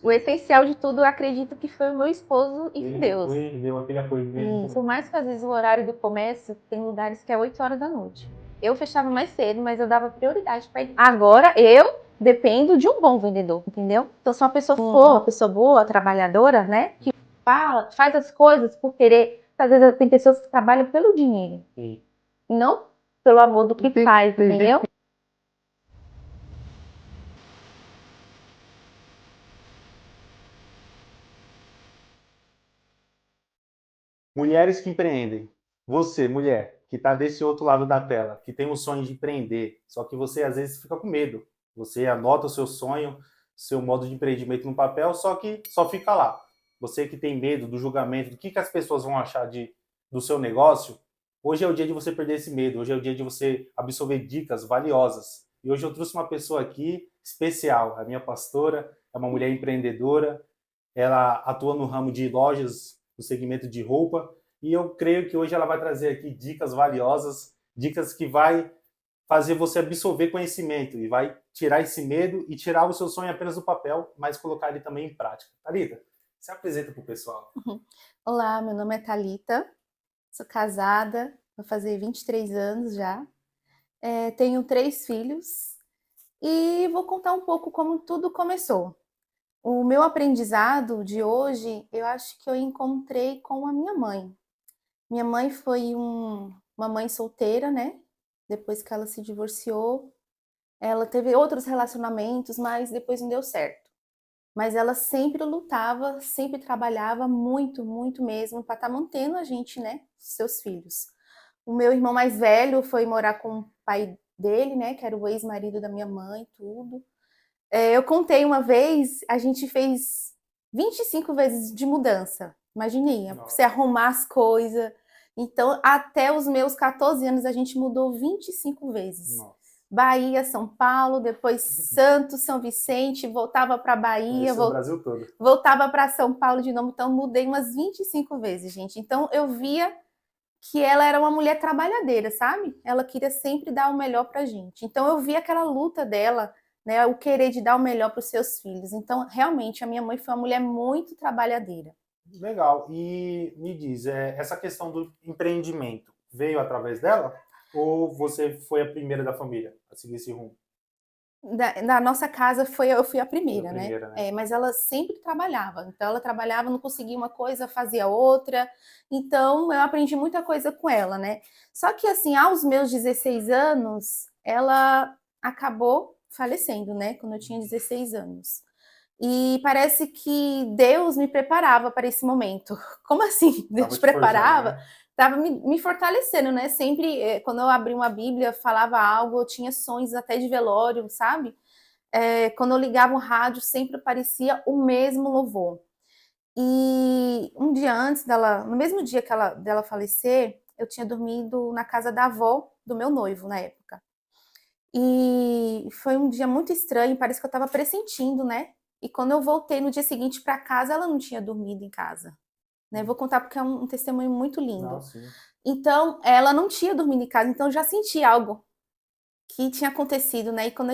O essencial de tudo, eu acredito que foi o meu esposo e Ele Deus. foi, deu aquele apoio mesmo. Por mais que às vezes o horário do comércio tem lugares que é 8 horas da noite. Eu fechava mais cedo, mas eu dava prioridade para ele. Agora eu dependo de um bom vendedor, entendeu? Então, se uma pessoa for uma pessoa boa, trabalhadora, né? Que fala, faz as coisas por querer. Às vezes tem pessoas que trabalham pelo dinheiro, Sim. e não pelo amor do que faz, entendeu? Mulheres que empreendem. Você, mulher, que está desse outro lado da tela, que tem o sonho de empreender, só que você às vezes fica com medo. Você anota o seu sonho, seu modo de empreendimento no papel, só que só fica lá. Você que tem medo do julgamento, do que as pessoas vão achar do seu negócio, hoje é o dia de você perder esse medo, hoje é o dia de você absorver dicas valiosas. E hoje eu trouxe uma pessoa aqui especial, a minha pastora, é uma mulher empreendedora, ela atua no ramo de lojas, no segmento de roupa, e eu creio que hoje ela vai trazer aqui dicas valiosas, dicas que vai fazer você absorver conhecimento e vai tirar esse medo e tirar o seu sonho apenas do papel, mas colocar ele também em prática. Thalita, se apresenta para o pessoal. Olá, meu nome é Thalita, sou casada, vou fazer 23 anos já, tenho 3 filhos e vou contar um pouco como tudo começou. O meu aprendizado de hoje, eu acho que eu encontrei com a minha mãe. Minha mãe foi uma mãe solteira, né? Depois que ela se divorciou, ela teve outros relacionamentos, mas depois não deu certo. Mas ela sempre lutava, sempre trabalhava muito, muito mesmo, para estar mantendo a gente, né? Seus filhos. O meu irmão mais velho foi morar com o pai dele, né? Que era o ex-marido da minha mãe, tudo. Eu contei uma vez, a gente fez 25 vezes de mudança. Imaginei, você Nossa. arrumar as coisas. Então, até os meus 14 anos, a gente mudou 25 vezes. Nossa. Bahia, São Paulo, depois Santos, São Vicente, voltava para Bahia, Conheceu o Brasil todo. voltava para São Paulo de novo. Então, mudei umas 25 vezes, gente. Então, eu via que ela era uma mulher trabalhadeira, sabe? Ela queria sempre dar o melhor pra gente. Então eu vi aquela luta dela, né, o querer de dar o melhor para os seus filhos. Então, realmente, a minha mãe foi uma mulher muito trabalhadeira. Legal. E me diz, essa questão do empreendimento veio através dela? Ou você foi a primeira da família a seguir esse rumo? Da nossa casa eu fui a Foi a primeira, né? primeira, né? Mas ela sempre trabalhava. Então ela trabalhava, não conseguia uma coisa, fazia outra. Então eu aprendi muita coisa com ela, né? Só que assim, aos meus 16 anos, ela acabou falecendo, né? Quando eu tinha 16 anos. E parece que Deus me preparava para esse momento. Como assim? Deus Tava te te forjando, preparava? né? Estava me fortalecendo, né? Sempre, quando eu abri uma Bíblia, falava algo, eu tinha sonhos até de velório, sabe? Quando eu ligava o rádio, sempre aparecia o mesmo louvor. E um dia antes dela, no mesmo dia dela falecer, eu tinha dormido na casa da avó do meu noivo na época. E foi um dia muito estranho, parece que eu estava pressentindo, né? E quando eu voltei no dia seguinte para casa, ela não tinha dormido em casa. Né? Vou contar porque é um testemunho muito Não, lindo. sim. Então, ela não tinha dormido em casa, então eu já senti algo que tinha acontecido, né? E quando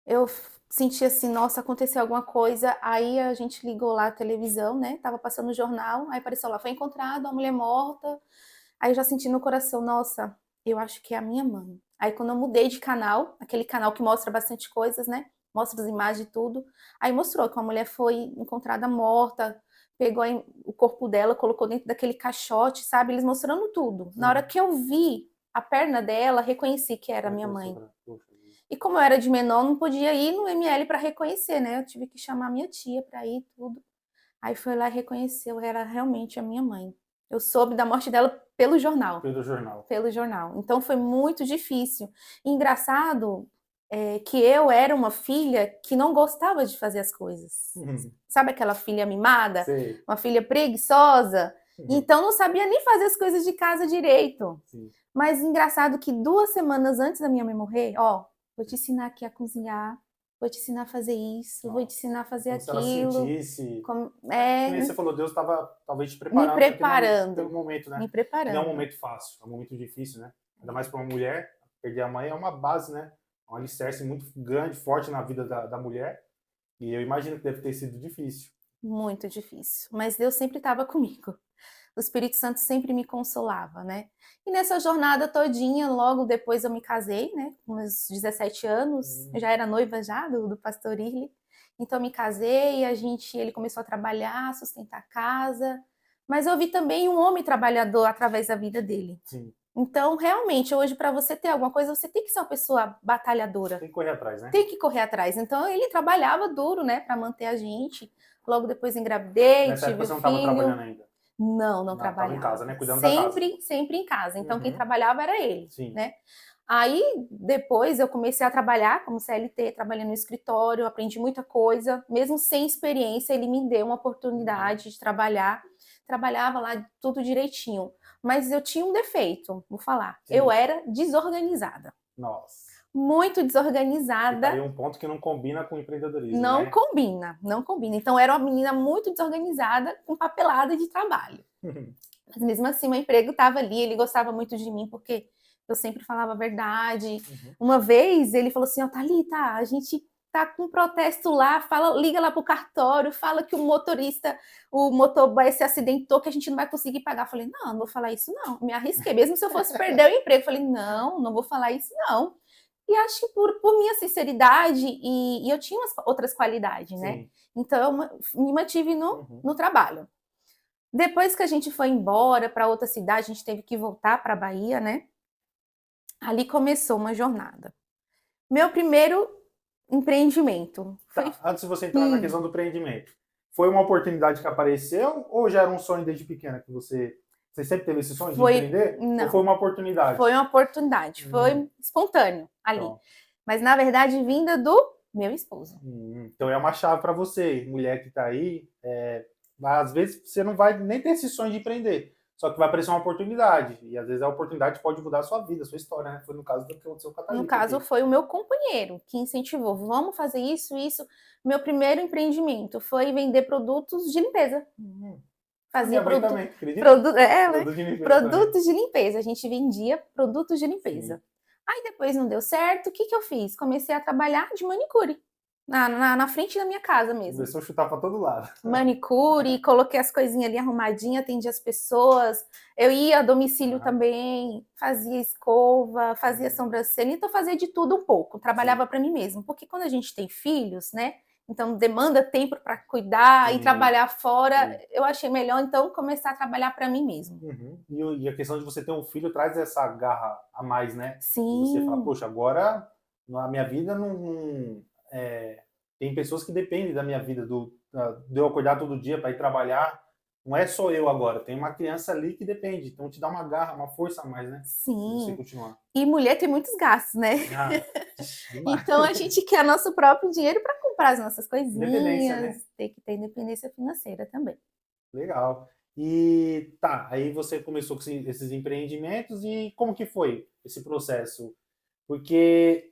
eu senti assim, nossa, aconteceu alguma coisa, aí a gente ligou lá a televisão, né? Tava passando o jornal, aí apareceu lá, foi encontrada uma mulher morta. Aí eu já senti no coração, nossa, eu acho que é a minha mãe. Aí quando eu mudei de canal, aquele canal que mostra bastante coisas, né? Mostra as imagens e tudo. Aí mostrou que uma mulher foi encontrada morta, pegou o corpo dela, colocou dentro daquele caixote, sabe? Eles mostrando tudo. Na hora Sim. que eu vi a perna dela, reconheci que era minha mãe. Poxa vida. E como eu era de menor, não podia ir no ML para reconhecer, né? Eu tive que chamar minha tia para ir tudo. Aí foi lá e reconheceu, era realmente a minha mãe. Eu soube da morte dela pelo jornal. Pelo jornal. Pelo jornal. Então foi muito difícil. E engraçado que eu era uma filha que não gostava de fazer as coisas. Sabe aquela filha mimada? Sei. Uma filha preguiçosa? Então não sabia nem fazer as coisas de casa direito. Sim. Mas engraçado que 2 semanas antes da minha mãe morrer, ó, vou te ensinar aqui a cozinhar, vou te ensinar a fazer isso, vou te Nossa. ensinar a fazer Como se ela aquilo. sentisse. Como, Que nem você falou, Deus estava talvez te me preparando para aquele preparando, momento, né? me Que não é um preparando. momento fácil, é um momento difícil, né? Ainda mais para uma mulher, perder a mãe é uma base, né? É um alicerce muito grande, forte na vida da mulher. E eu imagino que deve ter sido difícil. Muito difícil, mas Deus sempre estava comigo. O Espírito Santo sempre me consolava, né? E nessa jornada todinha, logo depois eu me casei, né? Com meus 17 anos, eu já era noiva já do pastor Irle. Então eu me casei, ele começou a trabalhar, sustentar a casa, mas eu vi também um homem trabalhador através da vida dele. Sim. Então, realmente, hoje para você ter alguma coisa, você tem que ser uma pessoa batalhadora. Tem que correr atrás, né? Tem que correr atrás. Então ele trabalhava duro, né, para manter a gente. Logo depois engravidei, Nessa tive época o você não estava filho. trabalhando ainda. Não Tava trabalhava. em casa, né? Cuidando da casa. Sempre em casa. Então quem Uhum. trabalhava era ele, Sim. né? Aí depois eu comecei a trabalhar como CLT, trabalhando no escritório, aprendi muita coisa, mesmo sem experiência, ele me deu uma oportunidade de trabalhar. Trabalhava lá tudo direitinho, mas eu tinha um defeito, vou falar. Sim. Eu era desorganizada. Nossa. Muito E desorganizada. tá aí um ponto que não combina com o empreendedorismo, Não né? combina, não combina. Então, era uma menina muito desorganizada, com papelada de trabalho. Mas mesmo assim, meu emprego estava ali, ele gostava muito de mim, porque eu sempre falava a verdade. Uma vez, ele falou assim, ó, Thalita, a gente tá com um protesto lá, liga lá pro cartório, fala que o motoboy se acidentou, que a gente não vai conseguir pagar. Eu falei, não vou falar isso não. Me arrisquei, mesmo se eu fosse perder o emprego. Eu falei, não vou falar isso não. E acho que por minha sinceridade, e eu tinha outras qualidades, né? Sim. Então, eu me mantive no trabalho. Depois que a gente foi embora para outra cidade, a gente teve que voltar para a Bahia, né? Ali começou uma jornada. Meu primeiro empreendimento foi... Tá, antes de você entrar na questão do empreendimento, foi uma oportunidade que apareceu ou já era um sonho desde pequena que você sempre teve esse sonho de empreender? Não. Ou foi uma oportunidade? Foi uma oportunidade, foi espontâneo ali. Então. Mas, na verdade, vinda do meu esposo. Então é uma chave para você, mulher que está aí. Às vezes você não vai nem ter esse sonho de empreender, só que vai aparecer uma oportunidade. E às vezes a oportunidade pode mudar a sua vida, a sua história, né? Foi no caso do que aconteceu com a Thalita. No caso, foi o meu companheiro que incentivou. Vamos fazer isso. Meu primeiro empreendimento foi vender produtos de limpeza. Fazia produtos de limpeza. A gente vendia produtos de limpeza. Sim. Aí depois não deu certo. O que eu fiz? Comecei a trabalhar de manicure. Na frente da minha casa mesmo. Começou a chutar para todo lado. Manicure, coloquei as coisinhas ali arrumadinhas, atendia as pessoas. Eu ia a domicílio também, fazia escova, fazia sobrancelha. Então fazia de tudo um pouco. Trabalhava para mim mesmo. Porque quando a gente tem filhos, né? Então demanda tempo para cuidar e trabalhar fora. Eu achei melhor então começar a trabalhar para mim mesmo. E a questão de você ter um filho traz essa garra a mais, né? Sim. E você fala, poxa, agora na minha vida tem pessoas que dependem da minha vida, de eu acordar todo dia para ir trabalhar. Não é só eu agora, tem uma criança ali que depende. Então te dá uma garra, uma força a mais, né? Sim. Você continuar. E mulher tem muitos gastos, né? Então a gente quer nosso próprio dinheiro para comprar as nossas coisinhas. Independência, né? Tem que ter independência financeira também. Legal. E tá, aí você começou com esses empreendimentos e como que foi esse processo? Porque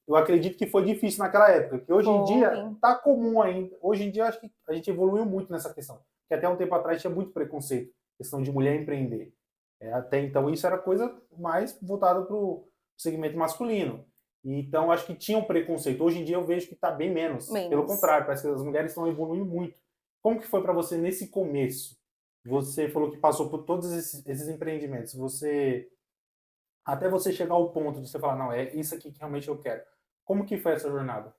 eu acredito que foi difícil naquela época, que hoje em dia tá comum ainda. Hoje em dia eu acho que a gente evoluiu muito nessa questão. Que até um tempo atrás tinha muito preconceito, questão de mulher empreender. Até então isso era coisa mais voltada para o segmento masculino. Então acho que tinha um preconceito. Hoje em dia eu vejo que está bem menos. Pelo contrário, parece que as mulheres estão evoluindo muito. Como que foi para você nesse começo? Você falou que passou por todos esses empreendimentos. Até você chegar ao ponto de você falar, não, é isso aqui que realmente eu quero. Como que foi essa jornada?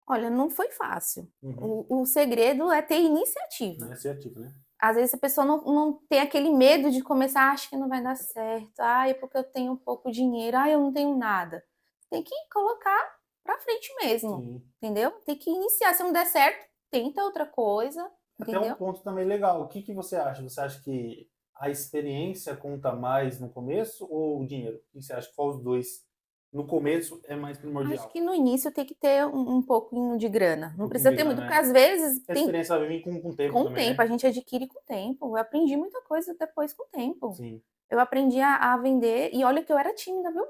Olha, não foi fácil. O segredo é ter iniciativa. Iniciativa, né? Às vezes a pessoa não tem aquele medo de começar, acho que não vai dar certo. É porque eu tenho pouco dinheiro. Eu não tenho nada. Tem que colocar pra frente mesmo, entendeu? Tem que iniciar. Se não der certo, tenta outra coisa, entendeu? Até um ponto também legal. O que você acha? Você acha que a experiência conta mais no começo ou o dinheiro? O que você acha? Qual os dois? No começo é mais primordial. Acho que no início tem que ter um pouquinho de grana. Não precisa ter muito, porque às vezes... A experiência vai vir com o tempo com também, tempo, né? A gente adquire com o tempo. Eu aprendi muita coisa depois com o tempo. Sim. Eu aprendi a vender e olha que eu era tímida, viu?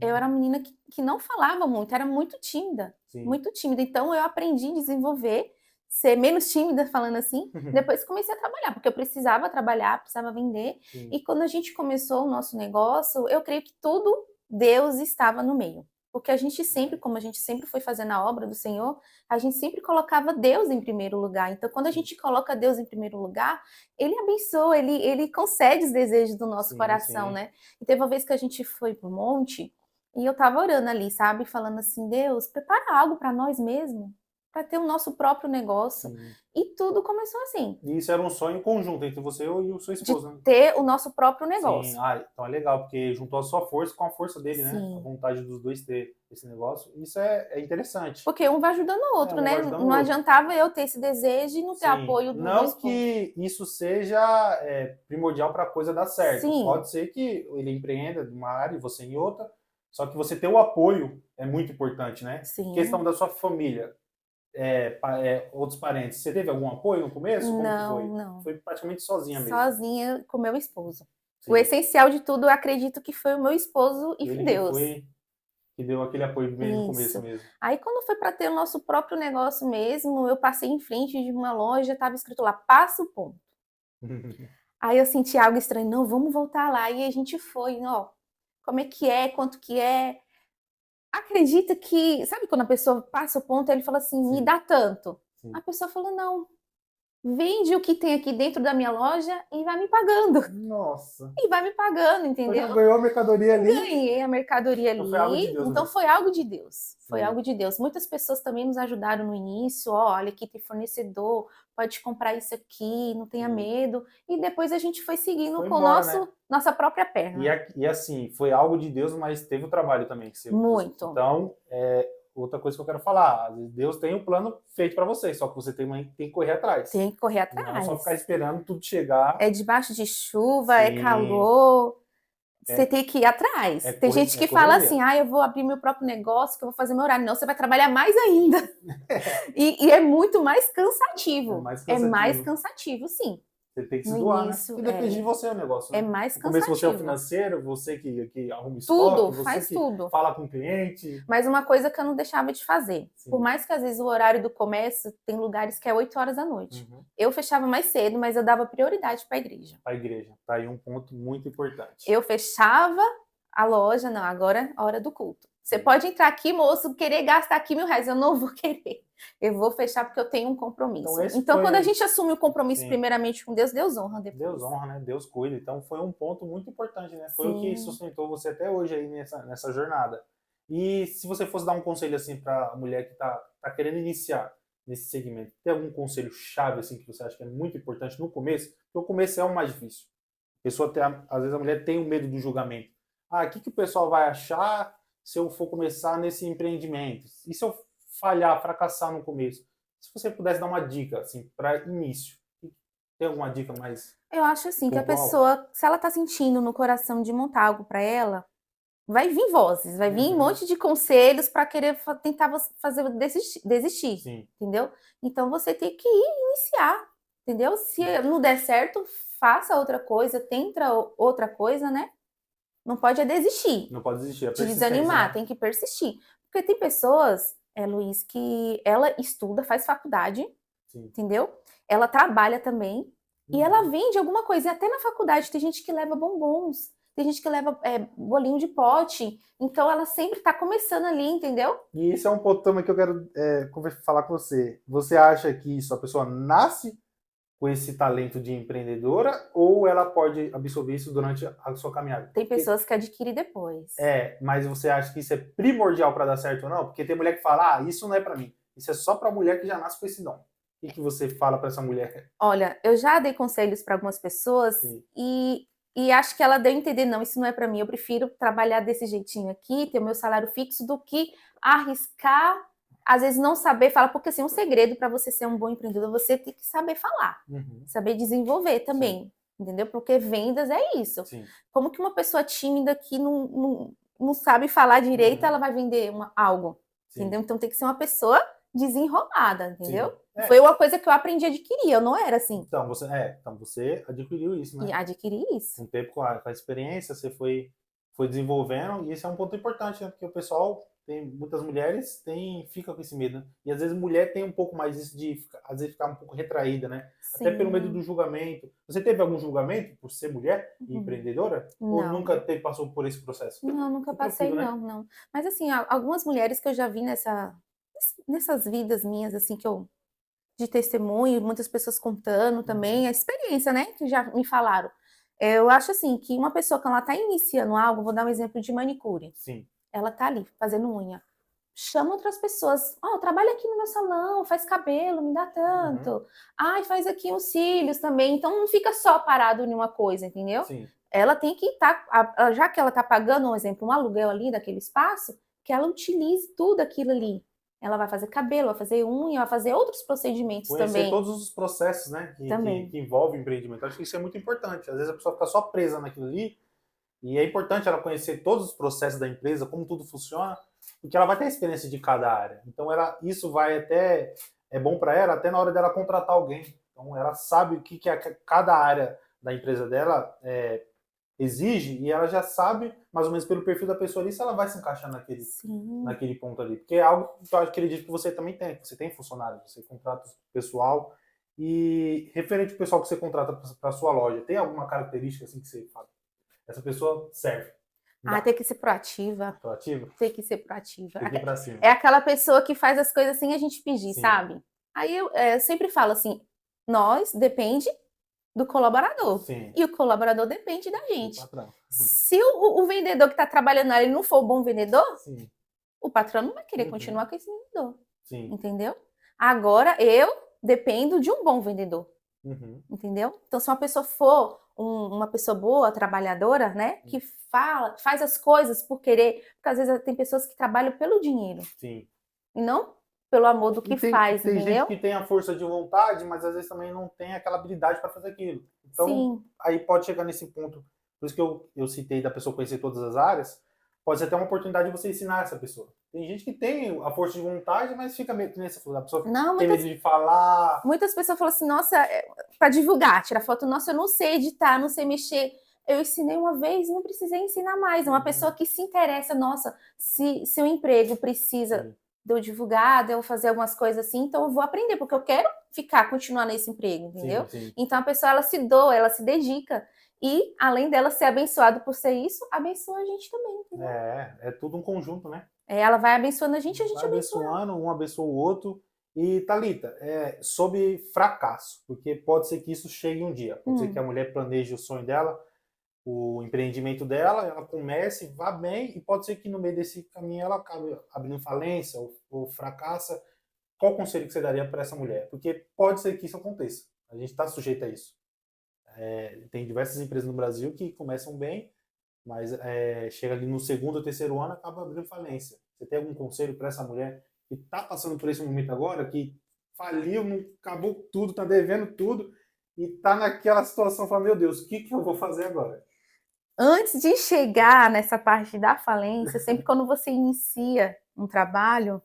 Eu era uma menina que não falava muito, era muito tímida. Sim. Muito tímida. Então eu aprendi a desenvolver, ser menos tímida, falando assim. Depois comecei a trabalhar, porque eu precisava trabalhar, precisava vender. Sim. E quando a gente começou o nosso negócio, eu creio que tudo Deus estava no meio. Porque a gente sempre, como a gente sempre foi fazendo a obra do Senhor, a gente sempre colocava Deus em primeiro lugar. Então, quando a gente coloca Deus em primeiro lugar, Ele abençoa, Ele concede os desejos do nosso Sim, coração, sim. né? E teve uma vez que a gente foi pro monte e eu tava orando ali, sabe? Falando assim, Deus, prepara algo para nós mesmos, para ter o nosso próprio negócio. Sim. E tudo começou assim, E isso era um sonho conjunto entre você e a sua de esposa, né? ter o nosso próprio Sim, negócio. então é legal, porque juntou a sua força com a força dele, né? A Sim. vontade dos dois ter esse negócio. Isso é interessante. Porque um vai ajudando o outro, um vai né? ajudando o Não outro. adiantava eu ter esse desejo e não ter Sim. apoio do meu Não esposo. que isso seja primordial para a coisa dar certo. Sim. Pode ser que ele empreenda numa área e você em outra, só que você ter o apoio é muito importante, né? Sim. Questão da sua família, outros parentes. Você teve algum apoio no começo? Como que foi? Não. Foi praticamente sozinha mesmo. Sozinha com meu esposo. Sim. O essencial de tudo, eu acredito que foi o meu esposo e Ele Deus. que deu aquele apoio bem no começo Isso. mesmo. Aí quando foi para ter o nosso próprio negócio mesmo, eu passei em frente de uma loja, estava escrito lá, Passo Ponto. Aí eu senti algo estranho, não, vamos voltar lá. E a gente foi, ó, como é que é, quanto que é. Acredita que, sabe quando a pessoa passa o ponto, ele fala assim, me Sim. dá tanto. Sim. A pessoa falou, não, vende o que tem aqui dentro da minha loja e vai me pagando. Nossa. E vai me pagando, Então entendeu? já ganhou a mercadoria ali. Ganhei a mercadoria ali. Então foi algo de Deus Então mesmo. foi algo de Deus. Foi Sim. algo de Deus. Muitas pessoas também nos ajudaram no início. Ó, olha aqui tem fornecedor, pode comprar isso aqui, não tenha Sim. medo. E depois a gente foi seguindo Foi com embora, né? nossa própria perna. E assim, foi algo de Deus, mas teve o trabalho também. Muito. Então, outra coisa que eu quero falar. Às vezes Deus tem um plano feito para você, só que você tem que correr atrás. Tem que correr atrás. Não só ficar esperando tudo chegar. É debaixo de chuva, Sim. é calor. Você tem que ir atrás. Tem gente que fala assim, eu vou abrir meu próprio negócio, que eu vou fazer meu horário. Não, você vai trabalhar mais ainda. E é muito mais cansativo. É mais cansativo, sim. Você tem que se No doar, início, né? Porque depende de você o negócio. É Né? mais No cansativo. começo você é o financeiro, você que arruma estoque, Tudo, você faz que tudo. fala com o cliente. Mas uma coisa que eu não deixava de fazer. Sim. Por mais que às vezes o horário do comércio tem lugares que é 8 horas da noite. Uhum. Eu fechava mais cedo, mas eu dava prioridade para a igreja. Para a igreja. Tá aí um ponto muito importante. Eu fechava a loja, não, agora é a hora do culto. Você pode entrar aqui, moço, querer gastar aqui R$1.000. Eu não vou querer. Eu vou fechar porque eu tenho um compromisso. Então quando a gente assume o compromisso primeiramente com Deus, Deus honra depois. Deus honra, né? Deus cuida. Então foi um ponto muito importante, né? Foi o que sustentou você até hoje aí nessa jornada. E se você fosse dar um conselho assim para a mulher que tá querendo iniciar nesse segmento, tem algum conselho chave assim que você acha que é muito importante no começo? Porque o começo é o mais difícil. Às vezes a mulher tem o medo do julgamento. O que o pessoal vai achar se eu for começar nesse empreendimento? E se eu falhar, fracassar no começo? Se você pudesse dar uma dica, assim, para início, tem alguma dica mais? Eu acho assim, pontual? que a pessoa, se ela tá sentindo no coração de montar algo para ela, vai vir vozes, vai vir um monte de conselhos para querer tentar fazer desistir, Sim. entendeu? Então você tem que iniciar, entendeu? Se não der certo, faça outra coisa, tenta outra coisa, né? Não pode desistir. Não pode desistir, de desanimar, né? Tem que persistir. Porque tem pessoas, Luiz, que ela estuda, faz faculdade, Sim. entendeu? Ela trabalha também e ela vende alguma coisa. E até na faculdade tem gente que leva bombons, tem gente que leva bolinho de pote. Então ela sempre está começando ali, entendeu? E esse é um ponto também que eu quero falar com você. Você acha que a pessoa nasce com esse talento de empreendedora ou ela pode absorver isso durante a sua caminhada? Tem pessoas que adquirem depois. Mas você acha que isso é primordial para dar certo ou não? Porque tem mulher que fala, isso não é para mim. Isso é só para mulher que já nasce com esse dom. O que você fala para essa mulher? Olha, eu já dei conselhos para algumas pessoas e acho que ela deu a entender, não, isso não é para mim. Eu prefiro trabalhar desse jeitinho aqui, ter o meu salário fixo, do que arriscar, às vezes não saber falar, porque assim, um segredo para você ser um bom empreendedor, você tem que saber falar, saber desenvolver também, entendeu? Porque vendas é isso. Sim. Como que uma pessoa tímida que não sabe falar direito, ela vai vender algo, entendeu? Então tem que ser uma pessoa desenrolada, entendeu? Foi uma coisa que eu aprendi a adquirir, eu não era assim. Então você adquiriu isso, né? E adquiri isso. Um tempo com a experiência, você foi desenvolvendo, e esse é um ponto importante, né? Porque o pessoal muitas mulheres ficam com esse medo, né? E às vezes mulher tem um pouco mais isso de, às vezes, ficar um pouco retraída, né? Até pelo medo do julgamento. Você teve algum julgamento por ser mulher e empreendedora? Ou Não. nunca passou por esse processo? Não, nunca passei, Tranquilo, né? não. Mas assim, algumas mulheres que eu já vi nessas vidas minhas, assim, de testemunho, muitas pessoas contando também, a experiência, né, que já me falaram. Eu acho assim, que uma pessoa, quando ela tá iniciando algo, vou dar um exemplo de manicure. Sim. Ela tá ali, fazendo unha. Chama outras pessoas. Trabalha aqui no meu salão, faz cabelo, me dá tanto. Ai, faz aqui os cílios também. Então não fica só parado em uma coisa, entendeu? Sim. Ela tem que estar, já que ela tá pagando, um exemplo, um aluguel ali daquele espaço, que ela utilize tudo aquilo ali. Ela vai fazer cabelo, vai fazer unha, vai fazer outros procedimentos Conhecer também. todos os processos, né, que envolvem o empreendimento. Acho que isso é muito importante. Às vezes a pessoa fica só presa naquilo ali, e é importante ela conhecer todos os processos da empresa, como tudo funciona, porque ela vai ter a experiência de cada área. Então isso vai é bom para ela até na hora dela contratar alguém. Então ela sabe o que cada área da empresa dela exige, e ela já sabe, mais ou menos pelo perfil da pessoa ali, se ela vai se encaixar naquele ponto ali. Porque é algo que eu acredito que você também tem. Você tem funcionário, você contrata pessoal. E referente ao pessoal que você contrata para sua loja, tem alguma característica assim que você fala? Essa pessoa serve. Tem que ser proativa. Proativa? Tem que ser proativa. Tem que ir pra cima. É aquela pessoa que faz as coisas sem a gente pedir, Sim. sabe? Aí eu sempre falo assim, depende do colaborador. Sim. E o colaborador depende da Do gente. patrão. Se o vendedor que está trabalhando ali não for um bom vendedor, Sim. o patrão não vai querer continuar com esse vendedor. Sim. Entendeu? Agora, eu dependo de um bom vendedor. Entendeu? Então, se uma pessoa for uma pessoa boa, trabalhadora, né? Que faz as coisas por querer. Porque às vezes tem pessoas que trabalham pelo dinheiro. Sim. E não pelo amor do que faz, tem entendeu? gente que tem a força de vontade, mas às vezes também não tem aquela habilidade para fazer aquilo. Então, Sim. aí pode chegar nesse ponto. Por isso que eu citei da pessoa conhecer todas as áreas. Pode ser até uma oportunidade de você ensinar essa pessoa. Tem gente que tem a força de vontade, mas fica meio que nem você falou. A pessoa tem medo de falar. Muitas pessoas falam assim, nossa, para divulgar, tirar foto, nossa, eu não sei editar, não sei mexer. Eu ensinei uma vez, não precisei ensinar mais. É uma pessoa que se interessa, nossa, se o emprego precisa de eu divulgar, de eu fazer algumas coisas assim, então eu vou aprender, porque eu quero continuar nesse emprego, entendeu? Sim. Então a pessoa, ela se doa, ela se dedica. E, além dela ser abençoada por ser isso, abençoa a gente também, entendeu? É tudo um conjunto, né? Ela vai abençoando a gente vai abençoa. Abençoando, um abençoa o outro. E, Thalita, sobre fracasso, porque pode ser que isso chegue um dia. Pode ser que a mulher planeje o sonho dela, o empreendimento dela, ela comece, vá bem, e pode ser que no meio desse caminho ela acabe abrindo falência ou fracassa. Qual conselho que você daria para essa mulher? Porque pode ser que isso aconteça. A gente está sujeito a isso. Tem diversas empresas no Brasil que começam bem, mas chega ali no segundo ou terceiro ano acaba abrindo falência. Você tem algum conselho para essa mulher que está passando por esse momento agora, que faliu, acabou tudo, está devendo tudo, e está naquela situação, fala, meu Deus, o que eu vou fazer agora? Antes de chegar nessa parte da falência, sempre quando você inicia um trabalho,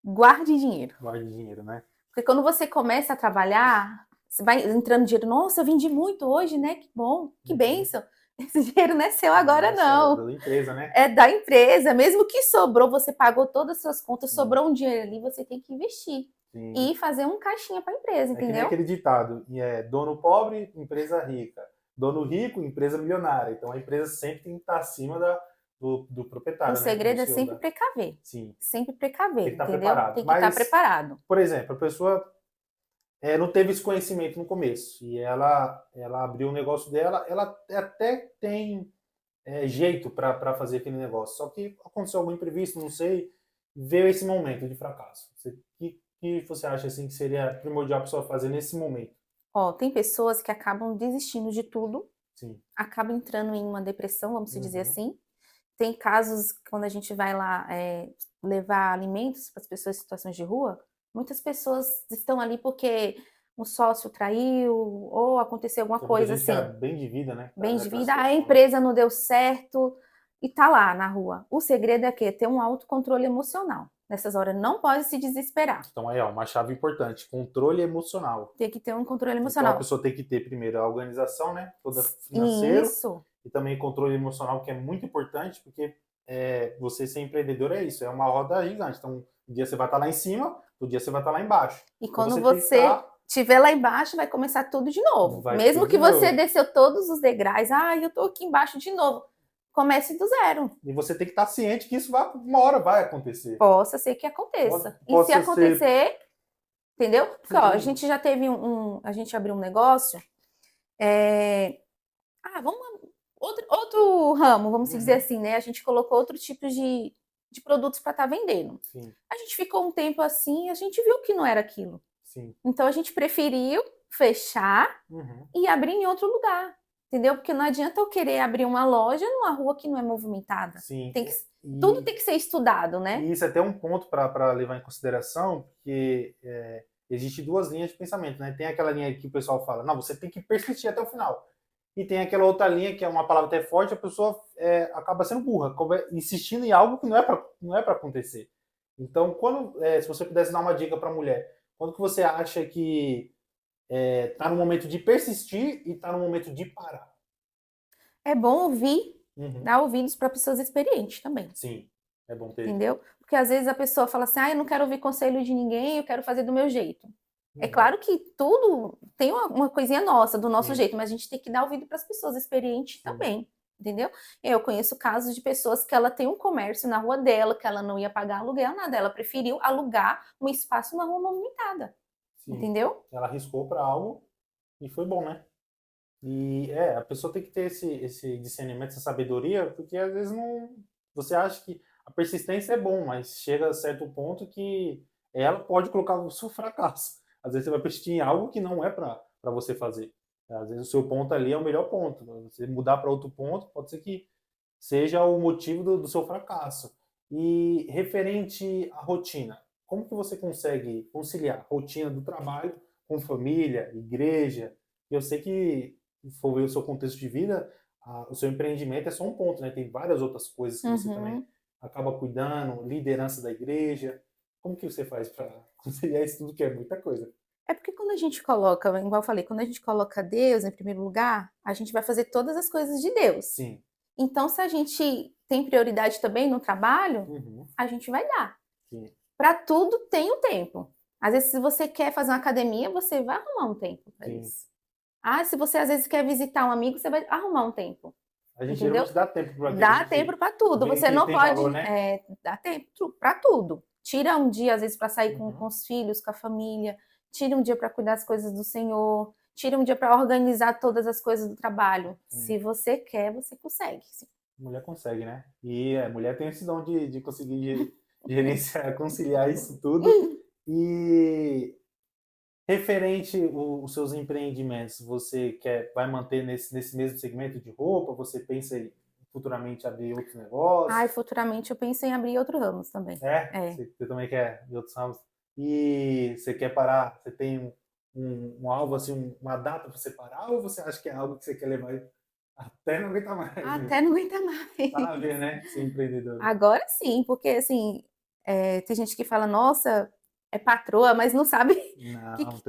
guarde dinheiro. Guarde dinheiro, né? Porque quando você começa a trabalhar, você vai entrando dinheiro. Nossa, eu vendi muito hoje, né? Que bom, que bênção. Esse dinheiro não é seu agora, não. É da empresa, né? É da empresa. Mesmo que sobrou, você pagou todas as suas contas, sobrou um dinheiro ali, você tem que investir. Sim. E fazer um caixinha para a empresa, entendeu? É que nem aquele ditado, dono pobre, empresa rica. Dono rico, empresa milionária. Então a empresa sempre tem que estar acima do proprietário. O segredo é sempre precaver. Sim. Sempre precaver, tem que estar entendeu? Preparado. Tem que estar preparado. Por exemplo, a pessoa não teve esse conhecimento no começo e ela abriu o negócio dela, ela até tem jeito para fazer aquele negócio, só que aconteceu algum imprevisto, não sei, veio esse momento de fracasso. O que você acha assim que seria primordial a pessoa fazer nesse momento? Tem pessoas que acabam desistindo de tudo, Sim. acabam entrando em uma depressão, vamos dizer assim. Tem casos, quando a gente vai lá levar alimentos para as pessoas em situações de rua, muitas pessoas estão ali porque um sócio traiu ou aconteceu alguma coisa assim. Bem de vida, né? Bem de vida, a empresa não deu certo e tá lá na rua. O segredo é ter um autocontrole emocional. Nessas horas não pode se desesperar. Então uma chave importante, controle emocional. Tem que ter um controle emocional. Então a pessoa tem que ter primeiro a organização, né? Toda financeira. Isso. E também controle emocional, que é muito importante, porque você ser empreendedor é isso, é uma roda gigante. Então, um dia você vai estar lá em cima, outro dia você vai estar lá embaixo. E Então, quando você tem que você estiver lá embaixo, vai começar tudo de novo. Vai Mesmo tudo que de você novo. desceu todos os degraus, eu tô aqui embaixo de novo. Comece do zero. E você tem que estar ciente que isso uma hora vai acontecer. Possa ser que aconteça. E se Possa ser. acontecer, entendeu? Porque, ó, a Sim. gente já teve a gente abriu um negócio. Outro ramo, vamos dizer assim, né? A gente colocou outro tipo de produtos para estar vendendo. Sim, A gente ficou um tempo assim, a gente viu que não era aquilo. sim. Então a gente preferiu fechar e abrir em outro lugar. Entendeu? Porque não adianta eu querer abrir uma loja numa rua que não é movimentada. Sim. Tudo tem que ser estudado, né? E isso é até um ponto para levar em consideração, porque existe duas linhas de pensamento, né? Tem aquela linha que o pessoal fala, não, você tem que persistir até o final. E tem aquela outra linha, que é uma palavra até forte, a pessoa acaba sendo burra, insistindo em algo que não é para acontecer. Então, se você pudesse dar uma dica para a mulher, quando que você acha que está no momento de persistir e está no momento de parar? É bom ouvir, dar ouvidos para pessoas experientes também. Sim, é bom ter. Entendeu? Porque às vezes a pessoa fala assim, eu não quero ouvir conselho de ninguém, eu quero fazer do meu jeito. É claro que tudo tem uma coisinha nossa, do nosso jeito, mas a gente tem que dar ouvido para as pessoas experientes também, entendeu? Eu conheço casos de pessoas que ela tem um comércio na rua dela, que ela não ia pagar aluguel, nada, ela preferiu alugar um espaço na rua movimentada, entendeu? Ela arriscou para algo e foi bom, né? E a pessoa tem que ter esse discernimento, essa sabedoria, porque às vezes você acha que a persistência é bom, mas chega a certo ponto que ela pode colocar o seu fracasso. Às vezes você vai persistir em algo que não é para você fazer. Às vezes o seu ponto ali é o melhor ponto. Você mudar para outro ponto, pode ser que seja o motivo do seu fracasso. E referente à rotina, como que você consegue conciliar a rotina do trabalho com família, igreja? Eu sei que, se for ver o seu contexto de vida, o seu empreendimento é só um ponto, né? Tem várias outras coisas que você também acaba cuidando, liderança da igreja. Como que você faz para conciliar isso tudo, que é muita coisa? É porque quando a gente coloca, igual eu falei, quando a gente coloca Deus em primeiro lugar, a gente vai fazer todas as coisas de Deus. Sim. Então, se a gente tem prioridade também no trabalho, a gente vai dar. Para tudo tem um tempo. Às vezes, se você quer fazer uma academia, você vai arrumar um tempo para isso. Se você às vezes quer visitar um amigo, você vai arrumar um tempo. A gente entendeu? geralmente dá tempo para Dá tempo para tudo. Você não pode. Valor, né? Dá tempo para tudo. Tira um dia, às vezes, para sair com os filhos, com a família. Tira um dia para cuidar das coisas do Senhor. Tira um dia para organizar todas as coisas do trabalho. Se você quer, você consegue. Sim. Mulher consegue, né? E a mulher tem esse dom de conseguir gerenciar, conciliar isso tudo. E referente os seus empreendimentos, você vai manter nesse mesmo segmento de roupa? Você pensa em futuramente abrir outros negócios? Futuramente eu penso em abrir outros ramos também. Você também quer em outros ramos? E você quer parar? Você tem um alvo, assim, uma data para você parar? Ou você acha que é algo que você quer levar até não aguentar mais? Até não aguentar mais. Tá a ver, né? Ser empreendedor. Agora sim, porque assim, tem gente que fala, nossa, é patroa, mas não sabe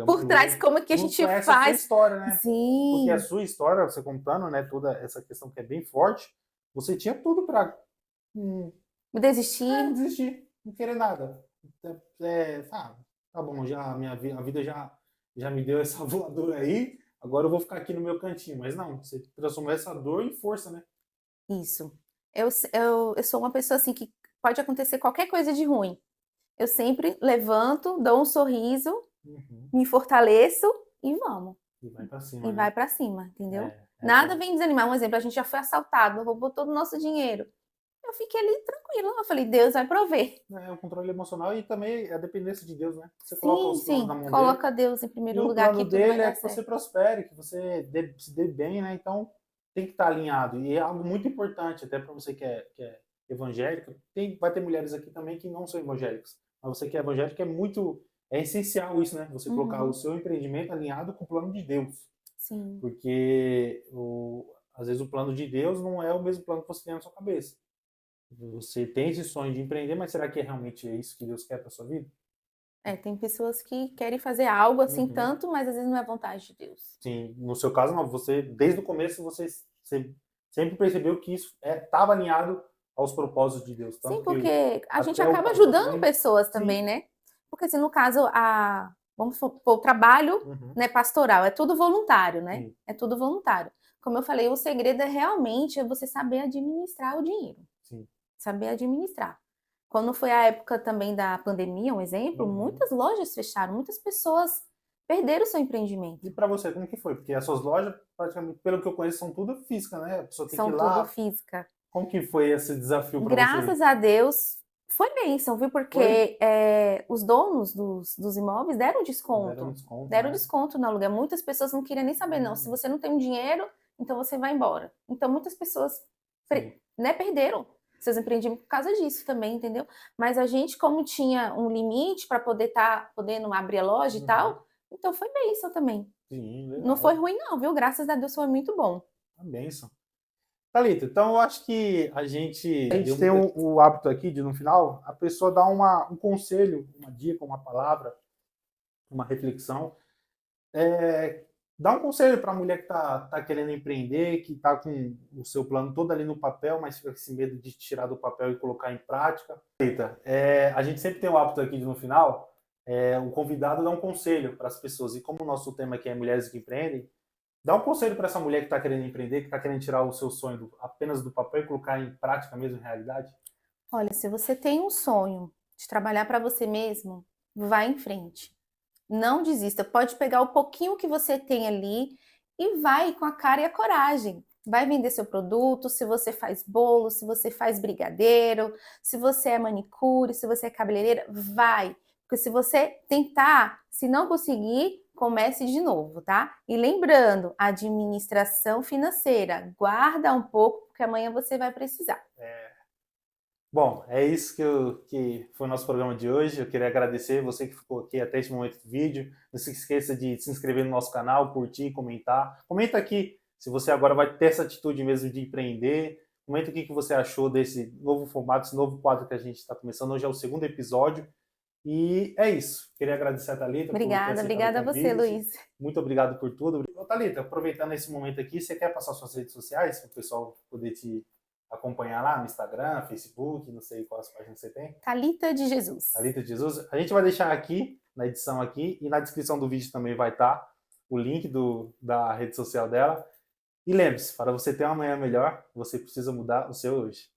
por trás como que a gente faz. A sua história, né? Sim. Porque a sua história, você contando, né, toda essa questão que é bem forte, você tinha tudo para desistir, não querer nada. Tá bom, a vida já me deu essa voadora aí, agora eu vou ficar aqui no meu cantinho. Mas não, você transformou essa dor em força, né? Isso. Eu sou uma pessoa assim que pode acontecer qualquer coisa de ruim. Eu sempre levanto, dou um sorriso, me fortaleço e vamos. E vai pra cima. E vai pra cima, entendeu? Nada vem desanimar. Um exemplo, a gente já foi assaltado, roubou todo o nosso dinheiro. Eu fiquei ali tranquila. Eu falei, Deus vai prover. O controle emocional e também a dependência de Deus, né? Você coloca os planos na mão coloca dele, Deus em primeiro lugar. O plano dele é que você prospere, que você se dê bem, né? Então tem que estar alinhado. E é algo muito importante, até para você que é evangélico. Vai ter mulheres aqui também que não são evangélicas. Mas você que é evangélico, é essencial isso, né? Você colocar o seu empreendimento alinhado com o plano de Deus. Sim. Porque às vezes o plano de Deus não é o mesmo plano que você tem na sua cabeça. Você tem esse sonho de empreender, mas será que realmente é isso que Deus quer para sua vida? Tem pessoas que querem fazer algo assim tanto, mas às vezes não é vontade de Deus. Sim, no seu caso não. Você, desde o começo, você sempre percebeu que isso estava alinhado aos propósitos de Deus. Tanto Sim, que porque a gente até o acaba pastor ajudando também- pessoas Sim. também, né? Porque assim, no caso, vamos supor, o trabalho, Uhum. né, pastoral, é tudo voluntário, né? Sim. É tudo voluntário. Como eu falei, o segredo é realmente você saber administrar o dinheiro. Sim. Saber administrar. Quando foi a época também da pandemia, um exemplo, Uhum. muitas lojas fecharam, muitas pessoas perderam seu empreendimento. E para você, como que foi? Porque as suas lojas, praticamente, pelo que eu conheço, são tudo físicas, né? A pessoa tem que São ir tudo lá. física. Como que foi esse desafio para você? Graças a Deus, foi bênção, viu? Porque os donos dos imóveis deram Deram desconto. desconto, Deram né? desconto no aluguel. Muitas pessoas não queriam nem saber, não. Se você não tem dinheiro, então você vai embora. Então, muitas pessoas Sim. né, perderam seus empreendimentos por causa disso também, entendeu? Mas a gente, como tinha um limite para poder estar podendo abrir a loja e Uhum. tal, então foi bênção também. Sim, legal. Não foi ruim, não, viu? Graças a Deus foi muito bom. Uma bênção. Thalita, então eu acho que a gente tem o hábito aqui de, no final, a pessoa dar um conselho, uma dica, uma palavra, uma reflexão. Dá um conselho para a mulher que tá querendo empreender, que está com o seu plano todo ali no papel, mas fica com esse medo de tirar do papel e colocar em prática. Thalita, a gente sempre tem o hábito aqui de, no final, o convidado dá um conselho para as pessoas. E como o nosso tema aqui é Mulheres que Empreendem, dá um conselho para essa mulher que está querendo empreender, que está querendo tirar o seu sonho apenas do papel e colocar em prática mesmo, em realidade. Olha, se você tem um sonho de trabalhar para você mesmo, vá em frente. Não desista. Pode pegar o pouquinho que você tem ali e vai com a cara e a coragem. Vai vender seu produto, se você faz bolo, se você faz brigadeiro, se você é manicure, se você é cabeleireira, vai. Porque se você tentar, se não conseguir, comece de novo, tá? E lembrando, administração financeira, guarda um pouco, porque amanhã você vai precisar. Bom, é isso que foi o nosso programa de hoje. Eu queria agradecer você que ficou aqui até este momento do vídeo. Não se esqueça de se inscrever no nosso canal, curtir, comentar. Comenta aqui se você agora vai ter essa atitude mesmo de empreender. Comenta o que você achou desse novo formato, esse novo quadro que a gente está começando. Hoje é o segundo episódio. E é isso. Queria agradecer a Thalita por ter aceitado Obrigada a o você, convite. Luiz. Muito obrigado por tudo. Ô, Thalita, aproveitando esse momento aqui, você quer passar suas redes sociais para o pessoal poder te acompanhar lá no Instagram, Facebook, não sei quais páginas você tem. Thalita de Jesus. Thalita de Jesus. A gente vai deixar aqui, na edição aqui, e na descrição do vídeo também vai estar o link da rede social dela. E lembre-se, para você ter uma manhã melhor, você precisa mudar o seu hoje.